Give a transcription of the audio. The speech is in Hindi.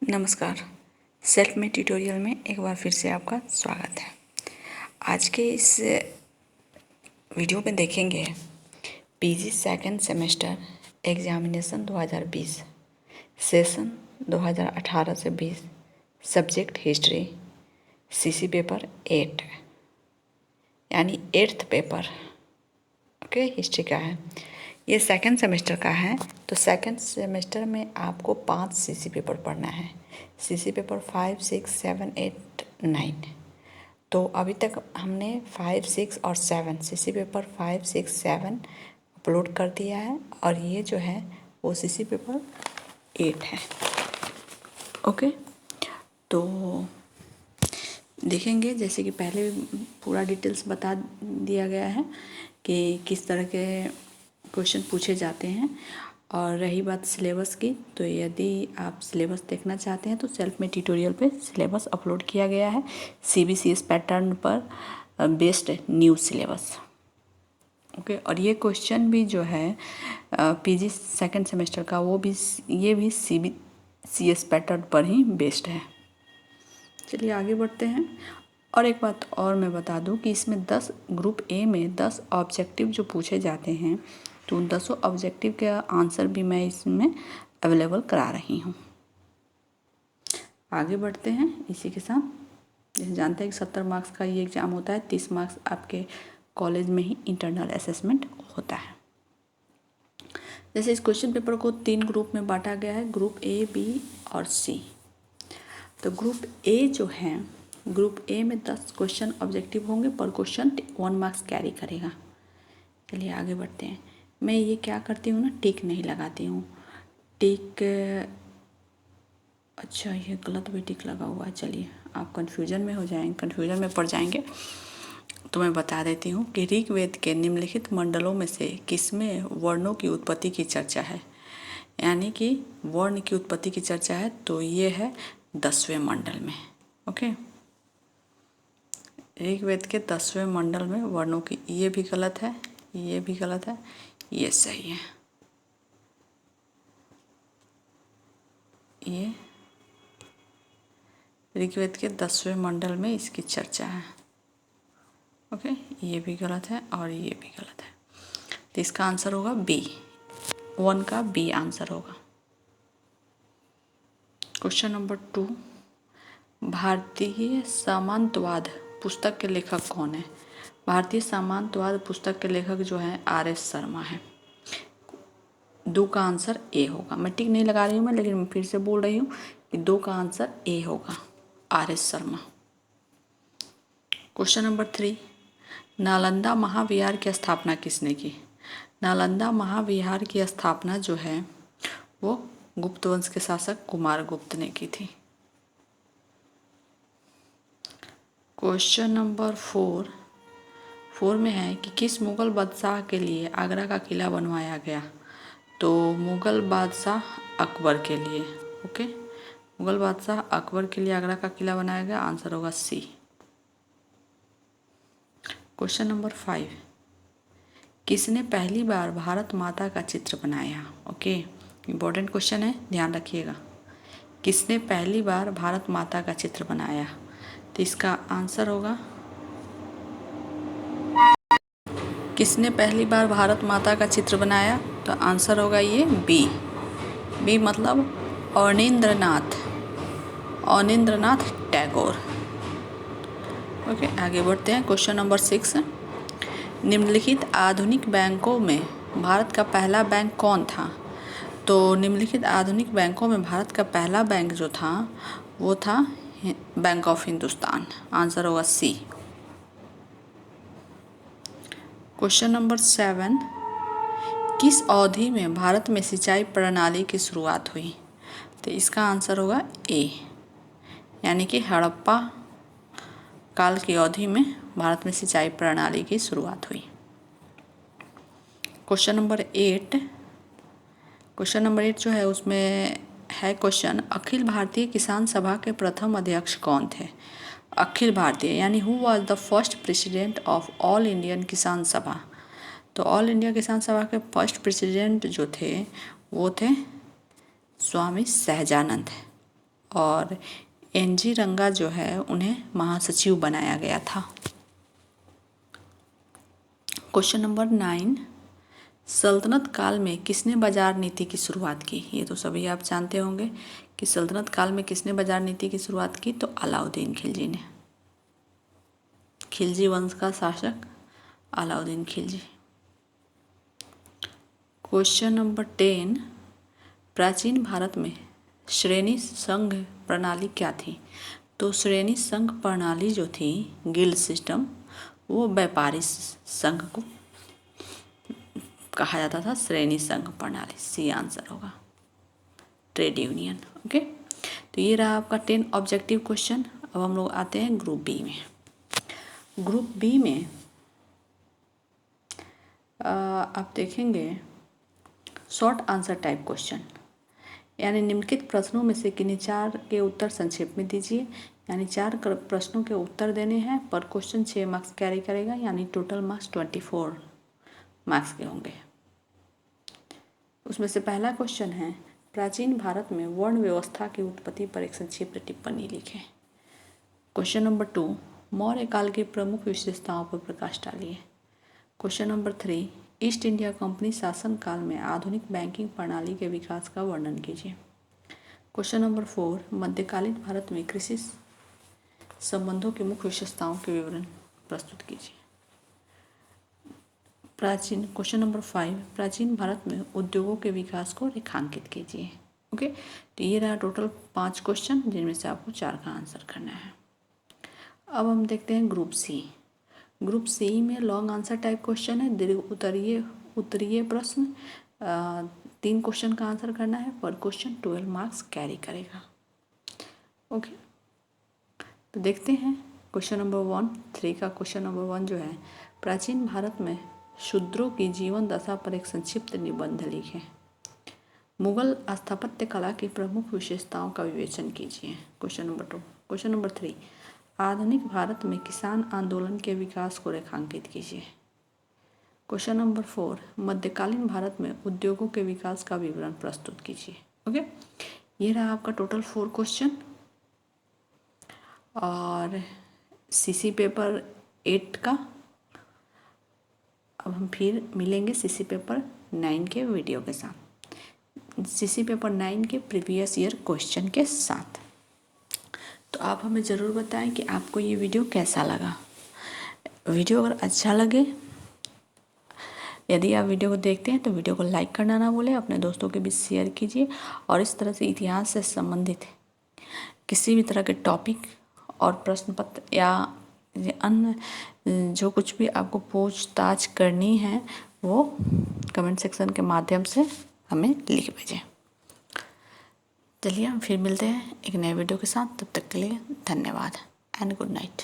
नमस्कार। सेल्फ मेड ट्यूटोरियल में एक बार फिर से आपका स्वागत है। आज के इस वीडियो में देखेंगे PG second semester examination 2020 session 2018 से 20 सब्जेक्ट हिस्ट्री सीसी पेपर 8 यानी 8th पेपर ओके हिस्ट्री का है। ये सेकंड सेमेस्टर का है, तो सेकंड सेमेस्टर में आपको 5 सीसी पेपर पढ़ना है। CC paper 5, 6, 7, 8, 9। तो अभी तक हमने 5, 6 और 7 सीसी पेपर 5, 6, 7 अपलोड कर दिया है, और ये जो है वो सीसी पेपर 8 है। ओके, तो देखेंगे जैसे कि पहले पूरा डिटेल्स बता दिया गया है कि किस तरह के क्वेश्चन पूछे जाते हैं। और रही बात सिलेबस की, तो यदि आप सिलेबस देखना चाहते हैं तो सेल्फ में ट्यूटोरियल पे सिलेबस अपलोड किया गया है CBCS पैटर्न पर बेस्ड न्यू सिलेबस। ओके, और ये क्वेश्चन भी जो है पीजी सेकंड सेमेस्टर का ये भी CBCS पैटर्न पर ही बेस्ड है। चलिए आगे बढ़ते हैं। और एक बात और मैं बता दूं कि इसमें 10 ग्रुप ए में 10 ऑब्जेक्टिव जो पूछे जाते हैं, तो उन 10 ऑब्जेक्टिव के आंसर भी मैं इसमें अवेलेबल करा रही हूँ। आगे बढ़ते हैं इसी के साथ। जैसे जानते हैं कि 70 मार्क्स का ये एग्ज़ाम होता है, 30 मार्क्स आपके कॉलेज में ही इंटरनल असेसमेंट होता है। जैसे इस क्वेश्चन पेपर को 3 ग्रुप में बांटा गया है, ग्रुप ए, बी और सी। तो ग्रुप ए जो है, ग्रुप ए में 10 क्वेश्चन ऑब्जेक्टिव होंगे, पर क्वेश्चन 1 मार्क्स कैरी करेगा। चलिए आगे बढ़ते हैं। मैं ये क्या करती हूँ ना, टिक नहीं लगाती हूँ। टिक, अच्छा ये गलत भी टिक लगा हुआ है। चलिए आप कन्फ्यूजन में हो जाएंगे, कन्फ्यूजन में पड़ जाएंगे, तो मैं बता देती हूँ कि ऋग्वेद के निम्नलिखित मंडलों में से किसमें वर्णों की उत्पत्ति की चर्चा है। यानी कि वर्ण की उत्पत्ति की चर्चा है, तो ये है 10वें मंडल में। ओके, ऋग्वेद के 10वें मंडल में वर्णों की, ये भी गलत है, ये भी गलत है, ये सही है। ये ऋग्वेद के 10वें मंडल में इसकी चर्चा है। ओके, ये भी गलत है और ये भी गलत है, तो इसका आंसर होगा बी। 1 का बी आंसर होगा। क्वेश्चन नंबर 2, भारतीय सामंतवाद पुस्तक के लेखक कौन है। भारतीय सामंतवाद पुस्तक के लेखक जो है RS शर्मा है। 2 का आंसर ए होगा। मैं टिक नहीं लगा रही हूँ, लेकिन मैं फिर से बोल रही हूँ कि 2 का आंसर ए होगा, RS शर्मा। क्वेश्चन नंबर 3, नालंदा महाविहार की स्थापना किसने की। नालंदा महाविहार की स्थापना जो है वो गुप्त वंश के शासक कुमारगुप्त ने की थी। क्वेश्चन नंबर 4 में है कि किस मुगल बादशाह के लिए आगरा का किला बनवाया गया। तो मुगल बादशाह अकबर के लिए। ओके, मुगल बादशाह अकबर के लिए आगरा का किला बनाया गया, आंसर होगा सी। क्वेश्चन नंबर 5, किसने पहली बार भारत माता का चित्र बनाया। ओके, इम्पोर्टेंट क्वेश्चन है, ध्यान रखिएगा। किसने पहली बार भारत माता का चित्र बनाया, तो इसका आंसर होगा, किसने पहली बार भारत माता का चित्र बनाया, तो आंसर होगा ये बी मतलब अवनींद्रनाथ टैगोर। ओके, आगे बढ़ते हैं। क्वेश्चन नंबर 6, निम्नलिखित आधुनिक बैंकों में भारत का पहला बैंक कौन था। तो निम्नलिखित आधुनिक बैंकों में भारत का पहला बैंक जो था वो था बैंक ऑफ हिंदुस्तान, आंसर होगा सी। क्वेश्चन नंबर 7, किस अवधि में भारत में सिंचाई प्रणाली की शुरुआत हुई। तो इसका आंसर होगा ए, यानी कि हड़प्पा काल की अवधि में भारत में सिंचाई प्रणाली की शुरुआत हुई। क्वेश्चन नंबर 8 जो है उसमें है क्वेश्चन, अखिल भारतीय किसान सभा के प्रथम अध्यक्ष कौन थे। अखिल भारतीय यानी who was the first president of all Indian किसान सभा। तो ऑल इंडिया किसान सभा के फर्स्ट प्रेसिडेंट जो थे वो थे स्वामी सहजानंद। और NG रंगा जो है उन्हें महासचिव बनाया गया था। क्वेश्चन नंबर 9, सल्तनत काल में किसने बाजार नीति की शुरुआत की? ये तो सभी आप जानते होंगे कि सल्तनत काल में किसने बाजार नीति की शुरुआत की, तो अलाउद्दीन खिलजी ने। खिलजी वंश का शासक अलाउद्दीन खिलजी। क्वेश्चन नंबर 10, प्राचीन भारत में श्रेणी संघ प्रणाली क्या थी? तो श्रेणी संघ प्रणाली जो थी, गिल्ड सिस्टम, वो व्यापारी संघ को कहा जाता था। श्रेणी संघ प्रणाली, सी आंसर होगा, ट्रेड यूनियन। ओके, तो ये रहा आपका 10 ऑब्जेक्टिव क्वेश्चन। अब हम लोग आते हैं ग्रुप बी में। ग्रुप बी में आप देखेंगे शॉर्ट आंसर टाइप क्वेश्चन, यानी निम्नलिखित प्रश्नों में से किन्हीं 4 के उत्तर संक्षेप में दीजिए। यानी 4 प्रश्नों के उत्तर देने हैं, पर क्वेश्चन 6 मार्क्स कैरी करेगा, यानी टोटल मार्क्स 24 मार्क्स के होंगे। उसमें से पहला क्वेश्चन है, प्राचीन भारत में वर्ण व्यवस्था की उत्पत्ति पर एक संक्षिप्त टिप्पणी लिखें। क्वेश्चन नंबर 2, मौर्य काल की प्रमुख विशेषताओं पर प्रकाश डालिए। Question number 3, east India company शासन काल में आधुनिक बैंकिंग प्रणाली के विकास का वर्णन कीजिए। क्वेश्चन नंबर 4, मध्यकालीन भारत में कृषि संबंधों की मुख्य विशेषताओं के विवरण प्रस्तुत कीजिए। क्वेश्चन नंबर 5, प्राचीन भारत में उद्योगों के विकास को रेखांकित कीजिए। ओके, तो ये रहा टोटल 5 क्वेश्चन, जिनमें से आपको 4 का आंसर करना है। अब हम देखते हैं ग्रुप सी। ग्रुप सी में लॉन्ग आंसर टाइप क्वेश्चन है, दीर्घ उत्तरीय प्रश्न, 3 क्वेश्चन का आंसर करना है, पर क्वेश्चन 12 मार्क्स कैरी करेगा। ओके, तो देखते हैं क्वेश्चन नंबर 1, 3 का क्वेश्चन नंबर 1 जो है, प्राचीन भारत में शूद्रों की जीवन दशा पर एक संक्षिप्त निबंध लिखें। मुगल स्थापत्य कला की प्रमुख विशेषताओं का विवेचन कीजिए। Question number 2। क्वेश्चन नंबर 3, आधुनिक भारत में किसान आंदोलन के विकास को रेखांकित कीजिए। क्वेश्चन नंबर 4, मध्यकालीन भारत में उद्योगों के विकास का विवरण प्रस्तुत कीजिए। ओके, ये रहा आपका टोटल 4 क्वेश्चन। और सीसी पेपर 8 का अब हम फिर मिलेंगे सीसी पेपर 9 के वीडियो के साथ, सीसी पेपर 9 के प्रीवियस ईयर क्वेश्चन के साथ। तो आप हमें ज़रूर बताएं कि आपको ये वीडियो कैसा लगा। वीडियो अगर अच्छा लगे, यदि आप वीडियो को देखते हैं तो वीडियो को लाइक करना ना भूलें, अपने दोस्तों के बीच शेयर कीजिए। और इस तरह से इतिहास से संबंधित किसी भी तरह के टॉपिक और प्रश्न पत्र या अन्य जो कुछ भी आपको पूछताछ करनी है, वो कमेंट सेक्शन के माध्यम से हमें लिख भेजें। चलिए हम फिर मिलते हैं एक नए वीडियो के साथ, तब तक के लिए धन्यवाद एंड गुड नाइट।